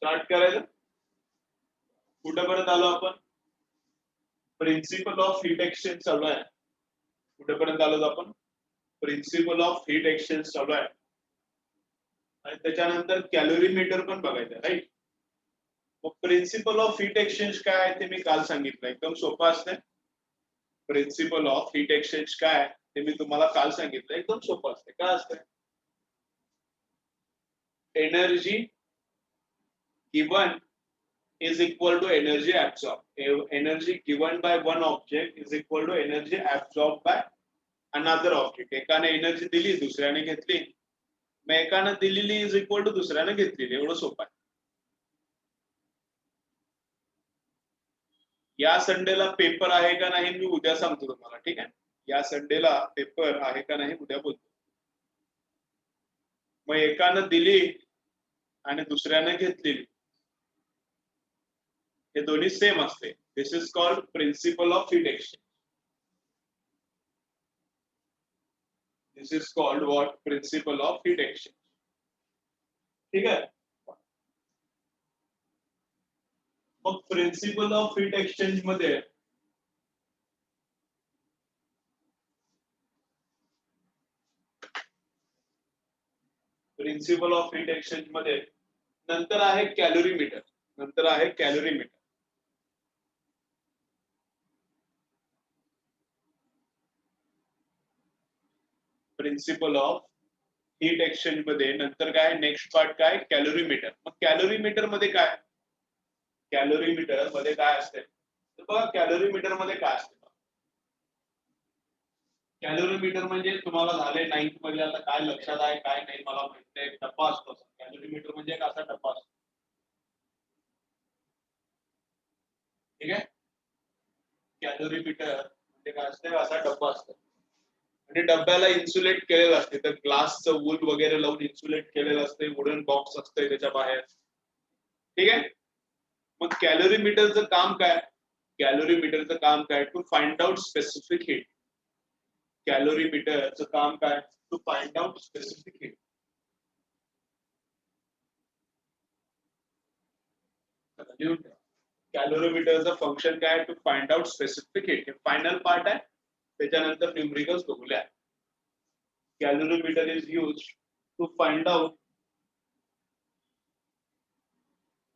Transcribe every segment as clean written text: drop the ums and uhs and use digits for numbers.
Start करायचं. कुठेपर्यंत आलो आपण? प्रिन्सिपल ऑफ हीट एक्सचेंज चालू आहे. कुठेपर्यंत आलो आपण? प्रिन्सिपल ऑफ हीट एक्सचेंज चालू आहे आणि त्याच्यानंतर कॅलोरीमीटर पण बघायचं, राईट. मग प्रिन्सिपल ऑफ हीट एक्सचेंज काय आहे ते मी काल सांगितलं, एकदम सोपं असतं. प्रिन्सिपल ऑफ हीट एक्सचेंज काय ते मी तुम्हाला काल सांगितलं, एकदम सोपं असतं. काय असतं? Energy given is equal to energy absorbed. Energy given by one object is equal to energy absorbed by another object. एकाने एनर्जी दिली, दुसऱ्याने घेतली. मग एकाने दिलेली इज इक्वल टू दुसऱ्याने घेतलेली. एवढं सोपं आहे. या संडेला पेपर आहे का नाही मी उद्या सांगतो तुम्हाला, ठीक आहे. या संडेला पेपर आहे का नाही उद्या बोलतो. मग एकानं दिली आणि दुसऱ्याने घेतलेली, हे दोन्ही सेम असते. This is called principle of heat exchange. This is called what? Principle of heat exchange. ठीक आहे. मग प्रिन्सिपल ऑफ हीट एक्सचेंज मध्ये प्रिन्सिपल ऑफ हीट एक्सचेंज मध्ये नंतर आहे कॅलोरीमीटर. नंतर आहे calorimeter. Principle of heat exchange मध्ये नंतर काय? नेक्स्ट पार्ट काय? कॅलोरीमीटर. मग कॅलोरीमीटर मध्ये काय? कॅलोरीमीटर मध्ये काय असते? तर बघा कॅलोरीमीटर मध्ये काय असते. कॅलोरीमीटर म्हणजे तुम्हाला झाले 9th मध्ये, आता काय लक्षात आहे काय नाही मला माहित नाही. डब्बा असतो. कॅलोरीमीटर म्हणजे एक असा डब्बा असतो, ठीक आहे. कॅलोरीमीटर म्हणजे काय असते? असा डब्बा असतो आणि डब्याला इन्सुलेट केलेलं असते. तर ग्लासचं वूड वगैरे लावून इन्सुलेट केलेलं असते. वुडन बॉक्स असते त्याच्या बाहेर, ठीक आहे. मग कॅलोरीमीटरचं काम काय? कॅलोरीमीटरचं काम काय? To find out specific heat. कॅलोरीमीटरचं काम काय? To find out specific heat. कॅलोरीमीटरचं फंक्शन काय? To find out specific heat. Final part आहे, त्याच्यानंतर न्यूमरिकल्स बघूया. Calorimeter is use to find out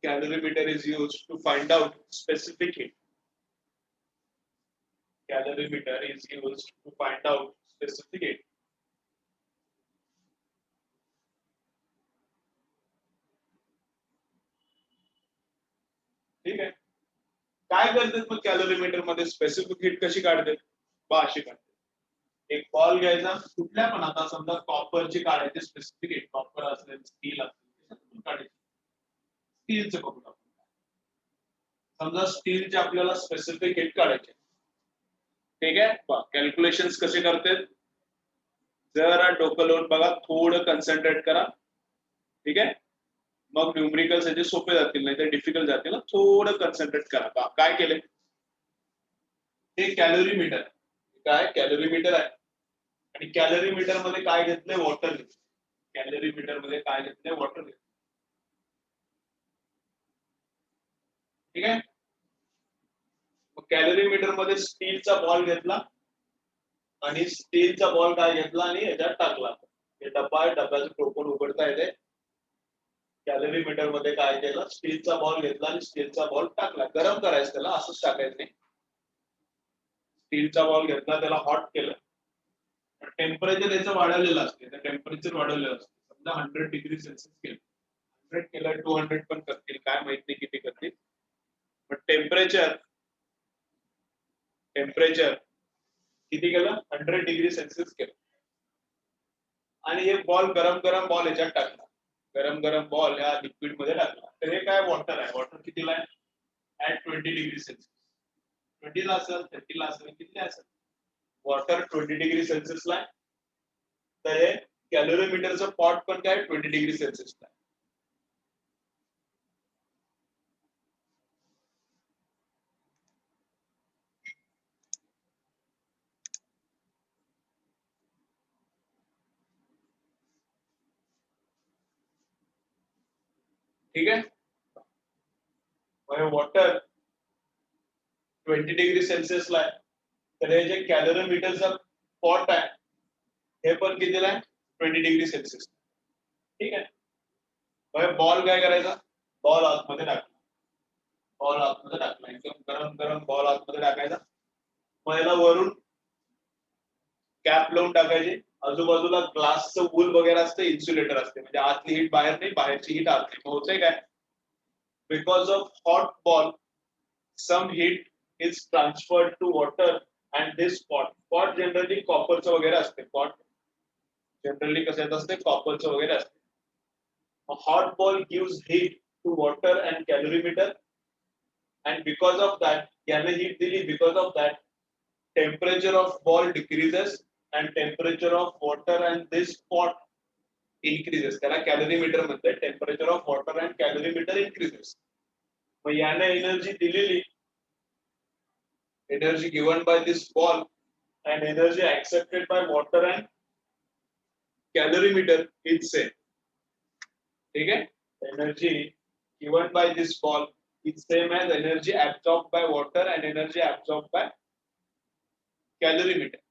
calorimeter is used to find out specific heat. Calorimeter is used to find out specific heat. ठीक आहे. काय करतात मग कॅलोरीमीटर मध्ये? स्पेसिफिक हीट कशी काढते? अशी काढते. एक बॉल घ्यायचा कुठल्या पण, आता समजा कॉपरची काढायची स्पेसिफिक हीट. कॉपर असेल, स्टील असेल, काढायची. स्टीलचं बघू आपण. समजा स्टीलचे आपल्याला स्पेसिफिक हीट काढायचे, ठीक आहे. कॅल्क्युलेशन्स कसे करते? जरा डोकं लावून बघा, थोडं कन्सन्ट्रेट करा, ठीक आहे. मग न्यूमरिकल्स याचे सोपे जातील, नाही तर डिफिकल्ट जातील. थोडं कन्सन्ट्रेट करा. काय केले? हे कॅलोरीमीटर. काय? कॅलोरीमीटर आहे. आणि कॅलोरीमीटर मध्ये काय घेतलंय? वॉटर. कॅलोरीमीटर मध्ये काय घेतलंय? वॉटर. ठीक आहे. कॅलोरीमीटर मध्ये स्टीलचा बॉल घेतला आणि स्टीलचा बॉल काय घेतला आणि याच्यात टाकला. हे डब्बा आहे, डब्याचं टोपण उघडता येते. कॅलोरीमीटर मध्ये काय केलं? स्टीलचा बॉल घेतला आणि स्टीलचा बॉल टाकला. गरम करायचं त्याला, असंच टाकायचं नाही. स्टीलचा बॉल घेतला, त्याला हॉट केलं. टेम्परेचर याचं वाढवलेलं असते. तर टेम्परेचर वाढवलेलं असते. समजा 100 डिग्री सेल्सिअस केलं, 100 केलं, 200 पण करतील, काय माहित नाही किती करतील. पण टेम्परेचर किती केलं? 100 डिग्री सेल्सिअस केलं. आणि हे बॉल गरम बॉल याच्यात टाकला. गरम बॉल या लिक्विड मध्ये टाकला. तर हे काय? वॉटर आहे. वॉटर कितीला आहे? At 20 degree Celsius. 20 ला असेल, 30 ला असेल, किती असेल? वॉटर 20 डिग्री सेल्सिअसला आहे. तर हे कॅलोरीमीटरचं पॉट पण काय? 20 डिग्री सेल्सिअसला आहे. ठीक आहे. वॉटर 20°C ला आहे, तर हे जे कॅलरीमीटरचा पॉट आहे हे पण कितीला आहे 20°C. ठीक आहे. बॉल काय करायचा, बॉल आतमध्ये टाकला, बॉल आतमध्ये टाकला, एकदम गरम गरम बॉल आतमध्ये टाकायचा. मग याला वरून कॅप लावून टाकायची, आजूबाजूला ग्लासचं वूल वगैरे असतं, इन्सुलेटर असते, म्हणजे आतली हीट बाहेर नाही, बाहेरची हीट आत नाही. मग होतंय काय, because of hot ball some heat is transferred to water and this pot generally कॉपरचं वगैरे असते, pot जनरली कशाचं असते, कॉपरचं वगैरे असते. A hot ball gives heat to water and calorimeter and because of that याने heat दिली, because of that temperature of ball decreases and temperature of water and this pot increases. त्याला कॅलरीमीटर म्हणते, temperature of water and कॅलरीमीटर increases. मग याने energy दिलेली, energy given by this ball and energy accepted by water and calorimeter is same. ठीक है, energy given by this ball is same as energy absorbed by water and energy absorbed by calorimeter.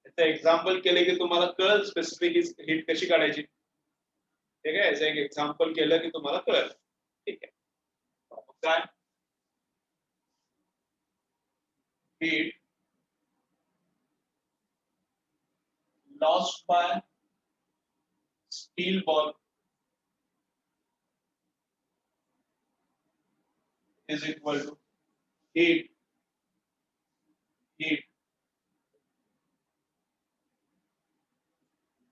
याचं example केले की तुम्हाला कळेल specific heat कशी काढायची. ठीक आहे, याचं एक एक्झाम्पल केलं की तुम्हाला कळेल. ठीक आहे, काय heat lost by steel ball is equal to heat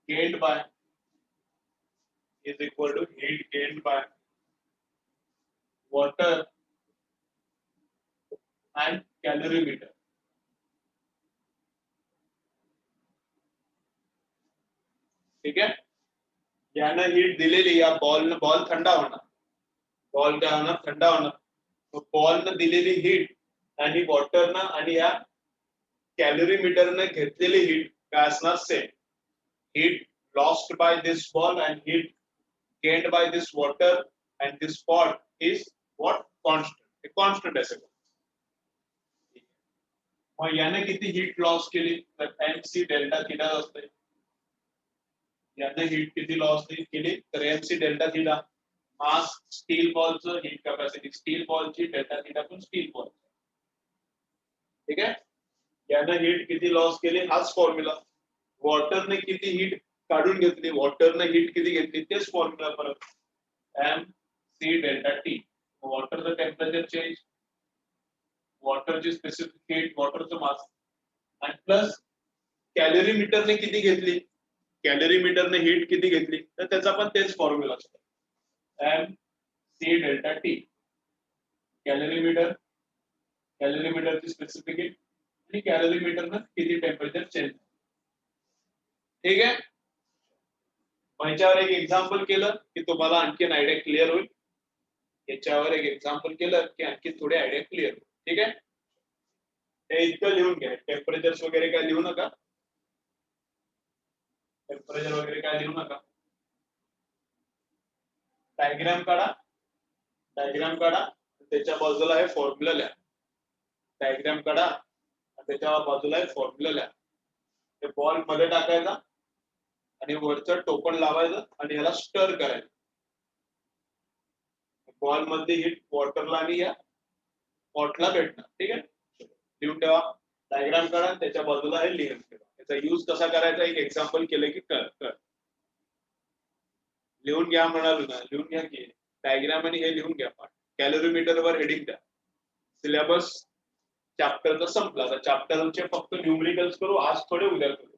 gained by is equal to heat gained by water and calorimeter. ठीक है, यानं हीट दिलेली, या बॉल थंडा होणार, बॉल काय होणार, थंडा होणार. बॉलनं दिलेली हीट आणि वॉटरनं आणि या कॅलरीमीटरने घेतलेली हीट काय असणार, same. Heat lost by this ball and heat gained by this water and this pot is what, constant. Constant आहे सगळं. मग याने किती हीट लॉस केली, तर एमसी डेल्टा थीटा असते. याने हीट किती लॉस केली, तर MC delta theta, mass steel बॉलचं हीट कॅपॅसिटी, स्टील बॉलची डेल्टा थीटा पण स्टील बॉल. ठीक आहे, याने हीट किती लॉस केली, हाच फॉर्म्युला. वॉटरने किती हीट काढून घेतली, वॉटरने हीट किती घेतली, तेच फॉर्म्युला परत, एम सी डेल्टा टी. वॉटरचं टेम्परेचर चेंज, वॉटरची स्पेसिफिक हीट, वॉटरचं मास, आणि प्लस कॅलरीमीटरने किती घेतली, कॅलरीमीटरने हीट किती घेतली, तर त्याचा पण तेच फॉर्म्युला असतो, एम सी डेल्टा टी. कॅलरीमीटरची स्पेसिफिक हीट आणि कॅलरीमीटरने किती टेम्परेचर चेंज. ठीक आहे, याच्यावर एक एक्झाम्पल केलं की तुम्हाला आणखीन आयडिया क्लिअर होईल. याच्यावर एक एक्झाम्पल केलं की आणखी थोडी आयडिया क्लिअर होईल. ठीक आहे, हे इतकं लिहून घ्या, टेम्परेचर वगैरे काय लिहू नका, टेम्परेचर वगैरे काय लिहू नका. डायग्राम काढा, डायग्राम काढा, त्याच्या बाजूला हे फॉर्म्युला लिहा. डायग्राम काढा, त्याच्या बाजूला हे फॉर्म्युला लिहा. ते बॉल मध्ये टाकायचा आणि वरचं टोपण लावायचं आणि ह्याला स्टर करायचं. बॉल मध्ये हीट वॉटरला आणि या पॉटला भेटणार. ठीक आहे, लिहून ठेवा, डायग्राम काढा, त्याच्या बाजूला हे लिहून ठेवा. याचा यूज कसा करायचा एक एक्झाम्पल केलं की कर लिहून घ्या म्हणालो ना, लिहून घ्या की डायग्राम आणि हे लिहून घ्या. कॅलरीमीटर वर हेडिंग द्या. सिलेबस चॅप्टरचा संपला, तर चॅप्टरचे फक्त न्यूमरिकल्स करू आज, थोडे उद्या करू.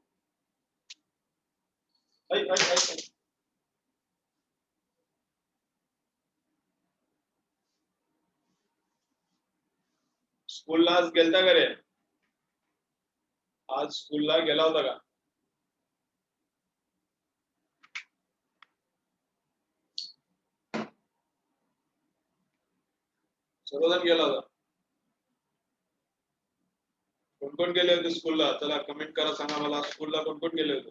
स्कूलला आज गेलता का रे, आज स्कूलला गेला होता का? सर्वजण गेला होता. कोण कोण गेले होते स्कूलला, चला कमेंट करा, सांगा मला स्कूलला कोण कोण गेले होते.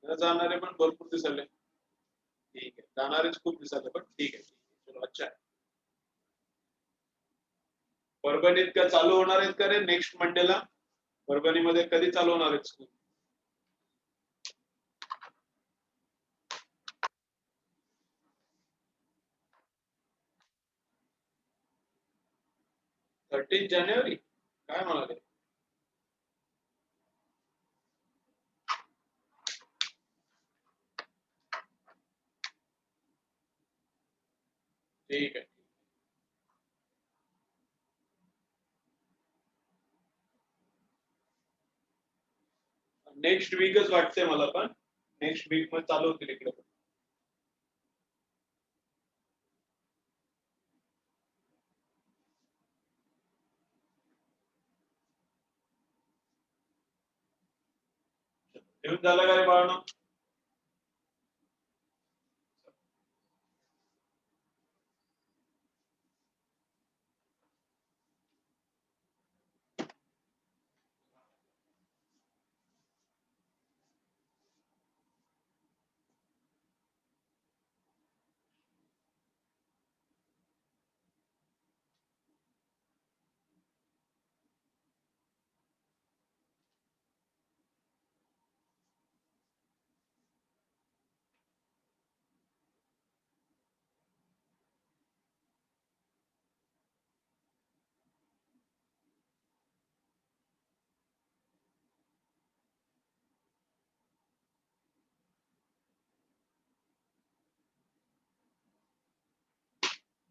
न जाणारे पण भरपूर दिसाले. ठीक आहे, जाणारेच खूप दिसाले, पण ठीक आहे. चलो अच्छा आहे. परभणीत का चालू होणार आहेत का रे नेक्स्ट मंडेला? परभणीमध्ये कधी चालू होणार आहेत स्कूल? जानेवारी काय म्हणाले? ठीक आहे. नेक्स्ट वीकच वाटते मला, पण नेक्स्ट वीक मध्ये चालू होतील इकडे पण. येऊन झालं का रे बाळांनो?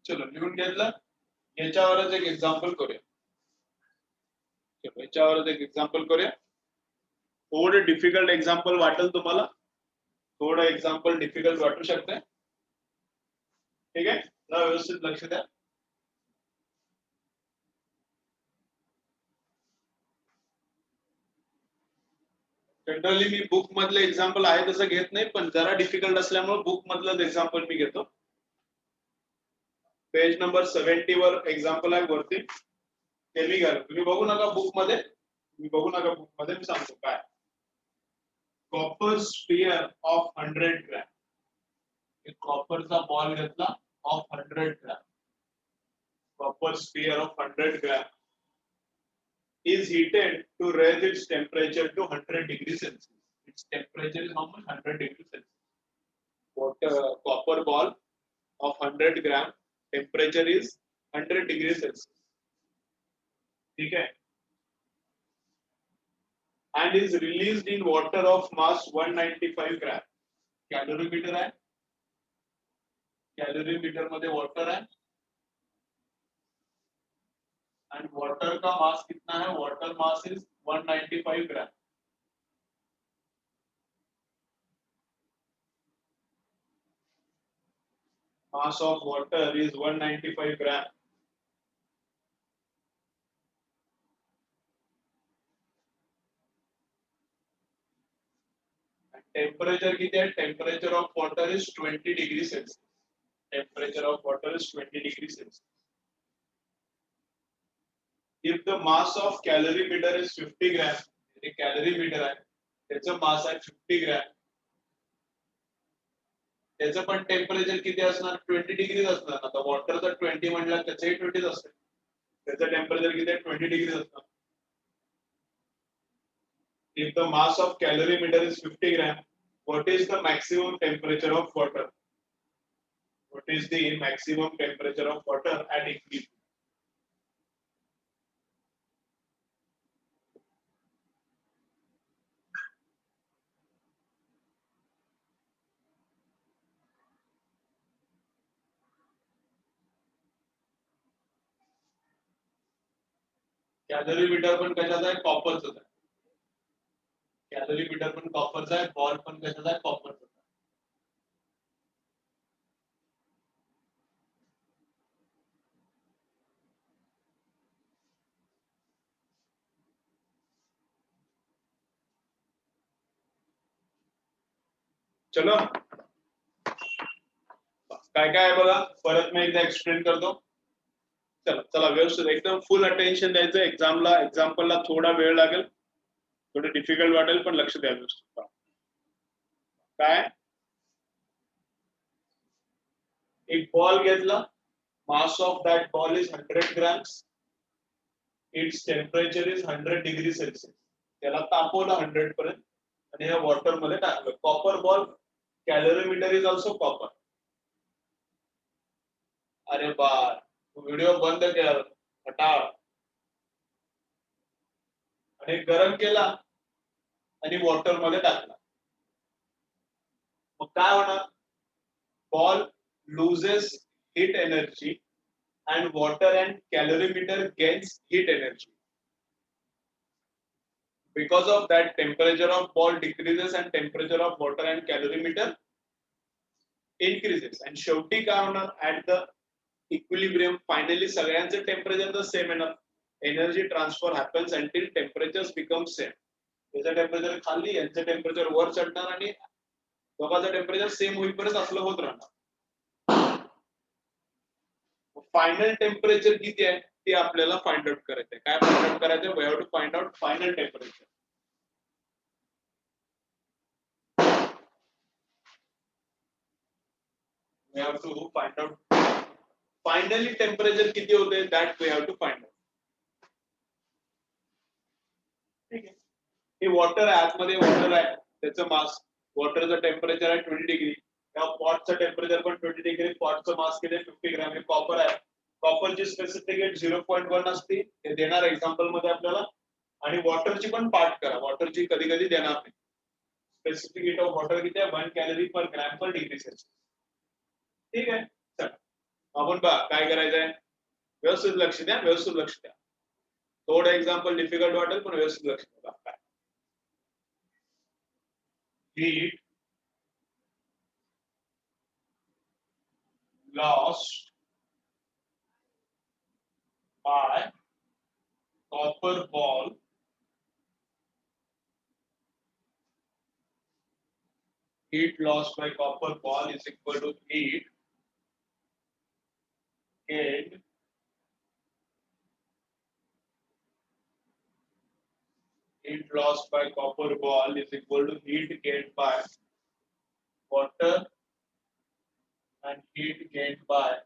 चलो लिहून घेतलं. याच्यावरच एक एक्झाम्पल करूया. याच्यावरच एक एक्झाम्पल करूया. थोडं डिफिकल्ट एक्झाम्पल वाटेल तुम्हाला, थोडं एक्झाम्पल डिफिकल्ट वाटू शकते. ठीक आहे, जरा व्यवस्थित लक्ष द्या. जनरली मी बुक मधले एक्झाम्पल आहे तसं घेत नाही, पण जरा डिफिकल्ट असल्यामुळे बुक मधलं एक्झाम्पल मी घेतो. पेज नंबर 70 वर एक्झाम्पल आहे वरती, ते मी घ्या. तुम्ही बघू नका बुक मध्ये, तुम्ही बघू नका बुक मध्ये, मी सांगतो काय. Copper sphere of 100 gram. एक कॉपरचा बॉल घेतला of 100 gram. Copper sphere of 100 gram is heated to raise its temperature to 100 degrees Celsius. Its temperature is how much? 100 degrees Celsius. What copper ball of 100 gram temperature is 100 degrees Celsius. ठीक है? And is released in water of mass 195 gram. Calorimeter है, calorimeter मध्ये water है, and water का मास कितना है? Water mass is 195 gram. Mass of water is 195 gram. Temperature किती आहे? Temperature of water is 20 degrees Celsius. Temperature of water is 20 degrees Celsius. If the mass of calorimeter is 50 gram, एक calorimeter आहे, त्याचं mass आहे 50 gram. त्याचं पण temperature किती असणार? 20 डिग्री असणार. आता वॉटरचं 20 म्हटलं त्याचंही 20 असतं. त्याचं टेम्परेचर किती आहे? 20 डिग्री असणार. If the mass of calorimeter is 50 gram, what is the maximum temperature of water? What is the maximum temperature of water at equilibrium? कॅलरीमीटर पण कशाचा आहे? कॉपरचा आहे. कॅलरीमीटर पण कॉपरचा आहे, बॉल पण कशाचा आहे? कॉपरचा. चलो काय काय आहे बघा, परत मी एकदा एक्सप्लेन करतो. चला चला व्यवस्थित एकदम फुल अटेन्शन द्यायचं एक्झामला. एक्झाम्पलला थोडा वेळ लागेल, थोडं डिफिकल्ट वाटेल, पण लक्ष द्या व्यवस्थित. काय एक बॉल घेतला mass of that ball is 100 grams its temperature is 100 degree Celsius त्याला तापवलं 100 पर्यंत आणि या वॉटर मध्ये टाकलं copper ball कॅलरीमीटर is also copper अरे बार व्हिडिओ बंद कर हटाव आणि गरम केला आणि वॉटर मध्ये टाकला मग काय होणार ball loses heat energy and water and calorimeter gains heat energy. Because of that, temperature of ball decreases and temperature of water and calorimeter increases. And शेवटी काय होणार at the equilibrium finally सगळ्यांचे temperature the same enough. Energy transfer happens until temperatures become same. याचं temperature खाली यांचं temperature वर चढणार आणि दोघांचं टेम्परेचर सेम होईपर्यंत असलं होत राहणार फायनल टेम्परेचर किती आहे ते आपल्याला फाइंड आउट करायचं आहे काय फाइंड आउट करायचं we have to find out final temperature we have to find out finally temperature किती होते that we have to find out ठीक आहे हे वॉटर आहे आतमध्ये वॉटर आहे त्याचं मास वॉटरचं टेम्परेचर आहे 20 डिग्री त्या पॉटचं टेम्परेचर पण 20 डिग्री पॉटचं मास किती 50 ग्रॅम हे कॉपर आहे कॉपरची स्पेसिफिक हिट 0.1 असते ते देणार एक्झाम्पल मध्ये आपल्याला आणि वॉटरची पण पार्ट करा वॉटरची कधी कधी देणार नाही स्पेसिफिक हिट ऑफ वॉटर किती आहे 1 कॅलरी पर ग्रॅम पर डिग्री सेल्सिअस ठीक आहे चला आपण बघा काय करायचंय व्यवस्थित लक्ष द्या व्यवस्थित लक्ष द्या थोडं एक्झाम्पल डिफिकल्ट वाटेल पण व्यवस्थित लक्ष द्या काय heat lost by copper ball heat lost by copper ball is equal to heat gained heat lost by copper ball is equal to heat gained by water and heat gained by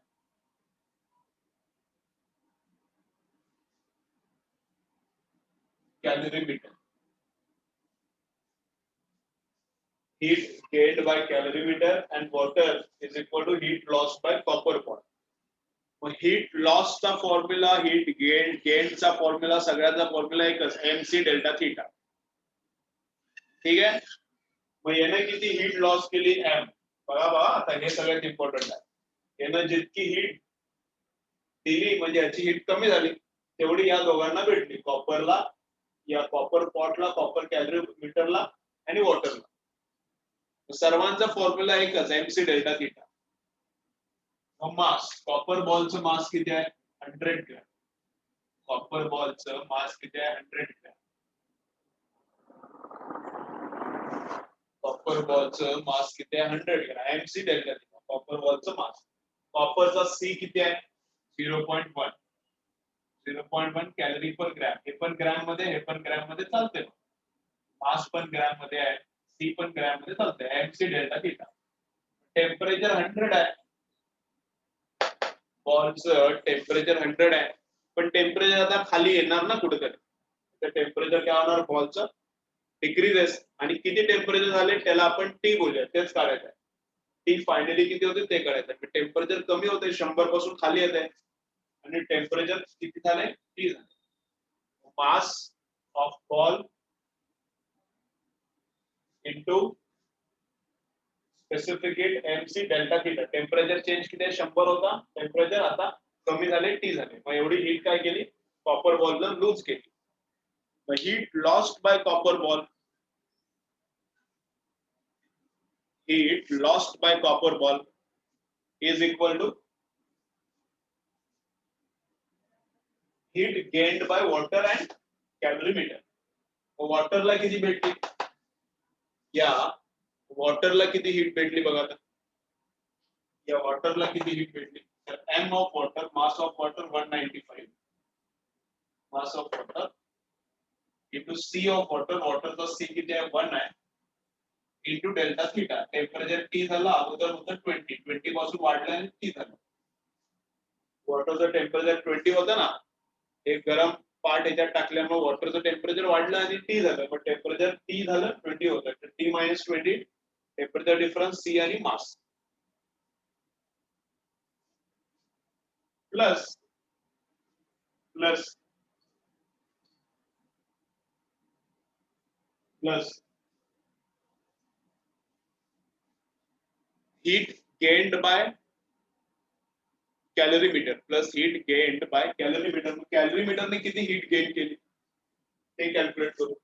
calorimeter. Heat gained by calorimeter and water is equal to heat lost by copper ball. मग heat loss चा formula heat gained चा formula सगळ्याचा formula एकच mc delta theta ठीक आहे मग याने किती हीट लॉस केली m बघा आता हे सगळ्यात इम्पॉर्टंट आहे याने जितकी हीट दिली म्हणजे याची हीट कमी झाली तेवढी या दोघांना भेटली कॉपरला या कॉपर पॉटला कॉपर कॅलरीमीटरला आणि वॉटरला सर्वांचा फॉर्म्युला एकच एमसी डेल्टा थीटा मास कॉपर बॉलचं मास किती आहे 100 ग्रॅम कॉपर बॉलचं मास किती आहे 100 ग्रॅम कॉपर बॉलचं मास किती आहे 100 gram MC delta theta copper बॉलचं मास कॉपरचा सी किती आहे 0.1 0.1 कॅलरी पर ग्रॅम हे पण ग्रॅम मध्ये चालते मास पण ग्रॅम मध्ये आहे सी पण ग्रॅम मध्ये चालते एमसी डेल्टा थीटा टेम्परेचर 100 आहे बॉलचं टेम्परेचर 100 आहे पण टेम्परेचर आता खाली येणार ना कुठेतरी तर टेम्परेचर काय होणार बॉलचं डिक्रीजेस आणि किती टेम्परेचर झाले त्याला आपण टी बोलूया तेच काढायचं आहे टी फायनली किती होते ते काढायचं टेम्परेचर कमी होते 100 पासून खाली येते आणि टेम्परेचर किती झाले टी झाले mass of ball into specific heat MC delta theta temperature change किती 100 होता टेम्परेचर आता कमी झाले टी झाले मग एवढी हीट काय केली कॉपर बॉलला लूज केली मग heat lost by copper ball heat lost by copper ball is equal to heat gained by water and calorimeter. वॉटरला किती भेटली या वॉटरला किती हीट भेटली बघा आता या वॉटरला किती हीट भेटली तर m of water mass of water 195 mass of water into c of water वॉटरचा c किती आहे 1 आहे into delta theta. Temperature T झालं, अगोदर होतं 20 पासून वाढलं आणि टी झालं. वॉटरचं टेम्परेचर 20 होतं ना, एक गरम पार्ट याच्यात टाकल्यामुळे वॉटरचं टेम्परेचर वाढलं आणि टी झालं. पण टेम्परेचर टी झालं 20 होतं, तर T minus 20 temperature difference C आणि mass plus plus plus heat gained by calorimeter plus heat gained by calorimeter. कॅलरीमीटरने किती हीट गेन केली ते कॅल्क्युलेट करू.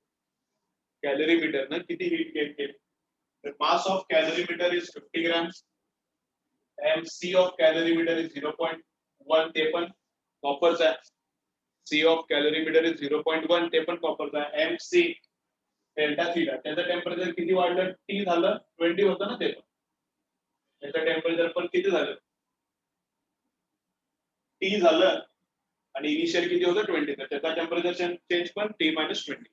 कॅलरीमीटरने किती हीट गेन केली. तर mass of कॅलरीमीटर is 50 grams. MC of कॅलरीमीटर is 0.1, ते पण कॉपरचा आहे. C ऑफ कॅलरीमीटर इज 0.1, ते पण कॉपरचा आहे. MC डेल्टा थीटा, त्याचं टेम्परेचर किती वाढलं, T झालं 20 होतं ना, ते पण त्याचं टेम्परेचर पण किती झालं, T झालं आणि इनिशियल किती होतं 20, तर त्याचा टेम्परेचर चेंज पण T मायनस 20.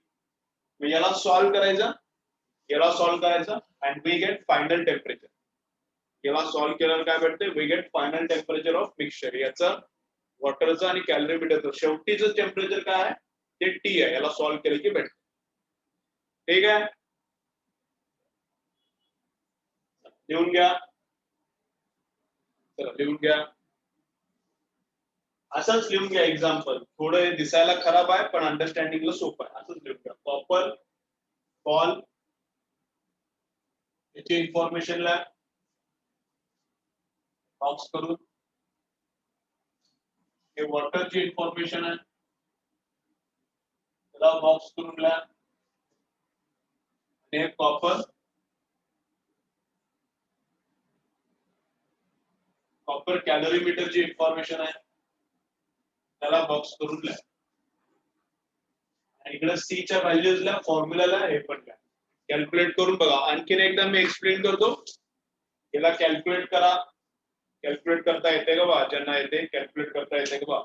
मग याला सॉल्व्ह करायचं, याला सॉल्व्ह करायचं and we get final temperature. याला सॉल्व्ह केल्यावर काय भेटते, we get final temperature of mixture. याचं वॉटरचं आणि कॅलरीमीटरचं शेवटीचं टेम्परेचर काय आहे ते T आहे. याला सॉल्व्ह केलं की भेटते. ठीक आहे, लिहून घ्या. चला लिहून घ्या. असंच लिहून घ्या. एक्झाम्पल थोडं दिसायला खराब आहे पण अंडरस्टँडिंगला सोपं आहे. असंच लिहून घ्या. कॉपर बॉल याची इन्फॉर्मेशन ला बॉक्स करून, हे वॉटरची इन्फॉर्मेशन आहे त्याला बॉक्स करून ला, आणि हे कॉपर कॅलरीमीटरची इन्फॉर्मेशन आहे त्याला बॉक्स करून ला. इकडे सी च्या व्हॅल्यूजला फॉर्म्युलाला हे पण काय कॅल्क्युलेट करून बघा. आणखीन एकदा मी एक्सप्लेन करतो. याला कॅल्क्युलेट करा. कॅल्क्युलेट करता येते का बा, ज्यांना येते कॅल्क्युलेट करता येते का बा.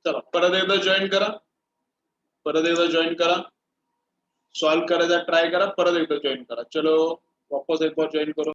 चला परत एकदा जॉईन करा. परत एकदा जॉईन करा. सॉल्व करायचा ट्राय करा. परत एकदा जॉईन करा. चलो वापस एक बार जॉईन करो.